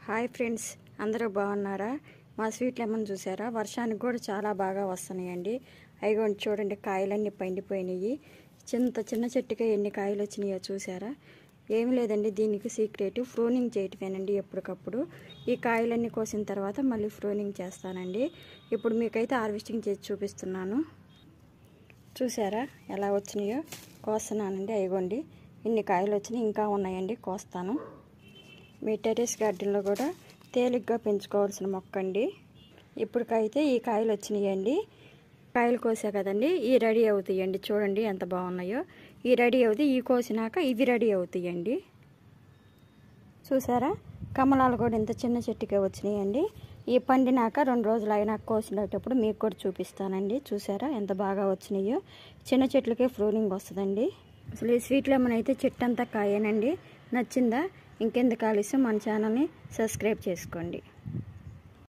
Hi friends, అందరూ బాగున్నారా? మా స్వీట్ లెమన్ చూసారా? వర్షానికి కూడా చాలా బాగా వస్తున్నాయండి. అయిగోండి చూడండి, కాయలన్నీ పండిపోయినాయి. చిన్న చెట్టుకే ఎన్ని కాయలు వచ్చినాయో చూసారా? ఏమి లేదండి, దీనికి సీక్రెట్ ఫ్రూనింగ్ చేయటమేనండి. ఎప్పటికప్పుడు ఈ కాయలన్నీ కోసిన తర్వాత మళ్ళీ ఫ్రూనింగ్ చేస్తానండి. ఇప్పుడు మీకైతే హార్వెస్టింగ్ చేసి చూపిస్తున్నాను. చూసారా ఎలా వచ్చినాయో? కోస్తున్నానండి. అయిగోండి ఇన్ని కాయలు వచ్చినాయి, ఇంకా ఉన్నాయండి, కోస్తాను. మీ టెర్రస్ గార్డెన్లో కూడా తేలిగ్గా పెంచుకోవాల్సిన మొక్క అండి. ఇప్పటికైతే ఈ కాయలు వచ్చినాయండి. కాయలు కోసా కదండి, ఈ రెడీ అవుతాయండి. చూడండి ఎంత బాగున్నాయో. ఈ రెడీ అవుతాయి, ఈ కోసినాక ఇవి రెడీ అవుతాయండి. చూసారా? కమలాలు కూడా ఇంత చిన్న చెట్టుకే వచ్చినాయండి. ఈ పండినాక 2 రోజులు అయినాక కోసినప్పుడు మీకు కూడా చూపిస్తానండి. చూసారా ఎంత బాగా వచ్చినాయో? చిన్న చెట్లకే ఫ్రూనింగ్ వస్తుందండి. అసలు ఈ స్వీట్ లెమన్ అయితే చెట్టు అంతా కాయేనండి. నచ్చిందా? ఇంకెందుకు ఆలస్యం, మన ఛానల్ని సబ్స్క్రైబ్ చేసుకోండి.